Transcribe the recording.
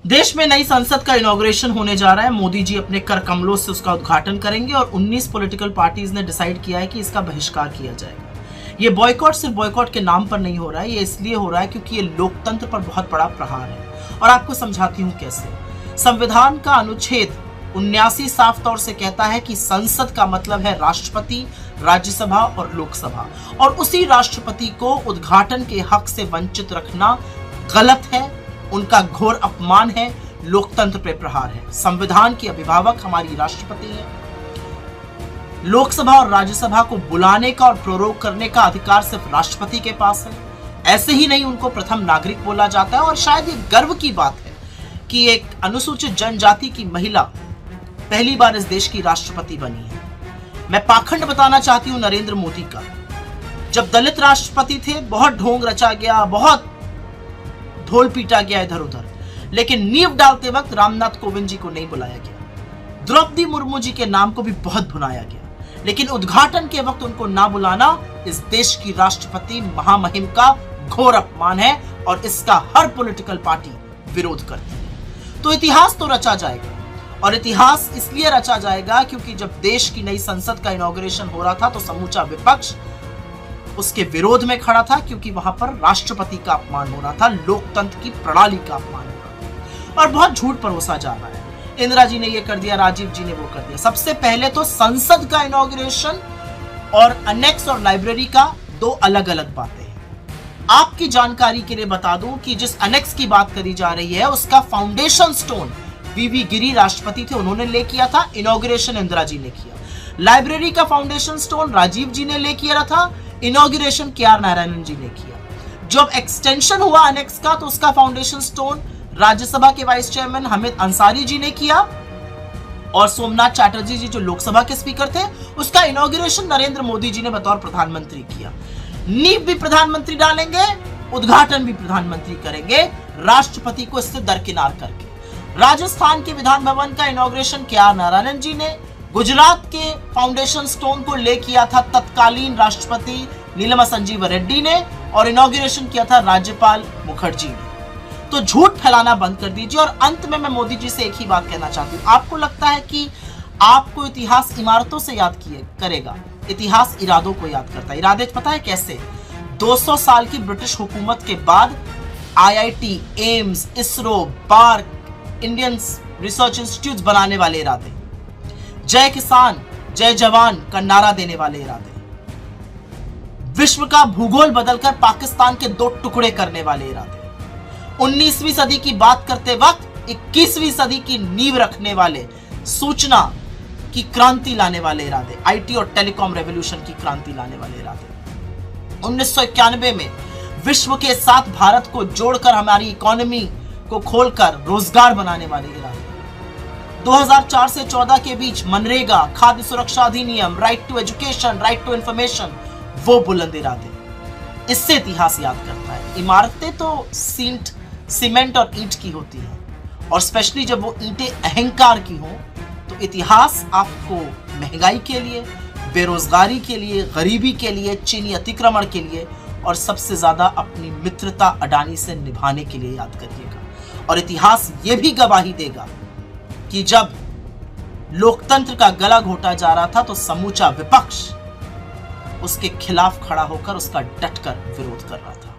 देश में नई संसद का इनॉग्रेशन होने जा रहा है। मोदी जी अपने कर कमलों से उसका उद्घाटन करेंगे और 19 पॉलिटिकल पार्टीज ने डिसाइड किया है कि इसका बहिष्कार किया जाएगा। ये बॉयकॉट सिर्फ बॉयकॉट के नाम पर नहीं हो रहा है, ये इसलिए हो रहा है क्योंकि ये लोकतंत्र पर बहुत बड़ा प्रहार है। और आपको समझाती हूँ कैसे। संविधान का अनुच्छेद 79 साफ तौर से कहता है कि संसद का मतलब है राष्ट्रपति, राज्यसभा और लोकसभा, और उसी राष्ट्रपति को उद्घाटन के हक से वंचित रखना गलत है, उनका घोर अपमान है, लोकतंत्र पे प्रहार है। संविधान की अभिभावक हमारी राष्ट्रपति है। लोकसभा और राज्यसभा को बुलाने का और प्रोरोग करने का अधिकार सिर्फ राष्ट्रपति के पास है। ऐसे ही नहीं उनको प्रथम नागरिक बोला जाता है। और शायद ये गर्व की बात है कि एक अनुसूचित जनजाति की महिला पहली बार इस देश की राष्ट्रपति बनी है। मैं पाखंड बताना चाहती हूं नरेंद्र मोदी का। जब दलित राष्ट्रपति थे बहुत ढोंग रचा गया, बहुत ढोल पीटा गया इधर उधर, लेकिन नींव डालते वक्त रामनाथ कोविंद जी को नहीं बुलाया गया। द्रौपदी मुर्मू जी के नाम को भी बहुत भुनाया गया, लेकिन उद्घाटन के वक्त उनको ना बुलाना इस देश की राष्ट्रपति महामहिम का घोर अपमान है और इसका हर पॉलिटिकल पार्टी विरोध करती है। तो इतिहास तो रचा जाएगा, और इतिहास इसलिए रचा जाएगा क्योंकि जब देश की नई संसद का इनॉग्रेशन हो रहा था तो समूचा विपक्ष उसके विरोध में खड़ा था, क्योंकि वहां पर राष्ट्रपति का अपमान हो रहा था, लोकतंत्र की प्रणाली का अपमान हो रहा था। और बहुत झूठ परोसा जा रहा है। इंदिरा जी ने ये कर दिया, राजीव जी ने वो कर दिया। सबसे पहले तो संसद का इनॉग्रेशन और अनेक्स और लाइब्रेरी का दो अलग अलग बातें हैं। आपकी जानकारी के लिए बता दूं कि जिस अनेक्स की बात करी जा रही है उसका फाउंडेशन स्टोन वीवी गिरी राष्ट्रपति थे, उन्होंने ले किया था। इनॉग्रेशन इंदिरा जी ने किया। लाइब्रेरी का फाउंडेशन स्टोन राजीव जी ने ले किया था। Inauguration KR. नारायणन जी ने किया। जब एक्सटेंशन हुआ अनेक्स का तो उसका फाउंडेशन स्टोन राज्यसभा के वाइस चेयरमैन हमीद अंसारी जी ने किया, और सोमनाथ चैटर्जी जी जो लोकसभा के स्पीकर थे उसका इनॉग्रेशन नरेंद्र मोदी जी ने बतौर प्रधानमंत्री किया। नींव भी प्रधानमंत्री डालेंगे, उद्घाटन भी प्रधानमंत्री करेंगे, राष्ट्रपति को इससे दरकिनार करके। राजस्थान के विधान भवन का इनॉग्रेशन के.आर. नारायणन जी ने, गुजरात के फाउंडेशन स्टोन को ले किया था तत्कालीन राष्ट्रपति नीलमा संजीव रेड्डी ने, और इनॉग्रेशन किया था राज्यपाल मुखर्जी ने। तो झूठ फैलाना बंद कर दीजिए। और अंत में मैं मोदी जी से एक ही बात कहना चाहती हूँ। आपको लगता है कि आपको इतिहास इमारतों से याद करेगा? इतिहास इरादों को याद करता है। इरादे पता है कैसे? 200 साल की ब्रिटिश हुकूमत के बाद IIT, AIIMS, ISRO, park, Indian research institute बनाने वाले इरादे, जय किसान जय जवान का नारा देने वाले इरादे, विश्व का भूगोल बदलकर पाकिस्तान के 2 टुकड़े करने वाले इरादे, 19वीं सदी की बात करते वक्त 21वीं सदी की नींव रखने वाले, सूचना की क्रांति लाने वाले इरादे, IT और टेलीकॉम रेवोल्यूशन की क्रांति लाने वाले इरादे, 1991 में विश्व के साथ भारत को जोड़कर हमारी इकोनॉमी को खोलकर रोजगार बनाने वाले इरादे, 2004 से 14 के बीच मनरेगा, खाद्य सुरक्षा अधिनियम, right to education, right to information, वो बुलंद इरादे। इससे इतिहास याद करता है। इमारतें तो सीमेंट और ईंट की होती हैं, और स्पेशली जब वो ईंटें अहंकार की हों तो इतिहास आपको महंगाई के लिए, बेरोजगारी के लिए, गरीबी के लिए, चीनी अतिक्रमण के लिए, और सबसे ज्यादा अपनी मित्रता अडानी से निभाने के लिए याद करिएगा। और इतिहास ये भी गवाही देगा कि जब लोकतंत्र का गला घोटा जा रहा था तो समूचा विपक्ष उसके खिलाफ खड़ा होकर उसका डटकर विरोध कर रहा था।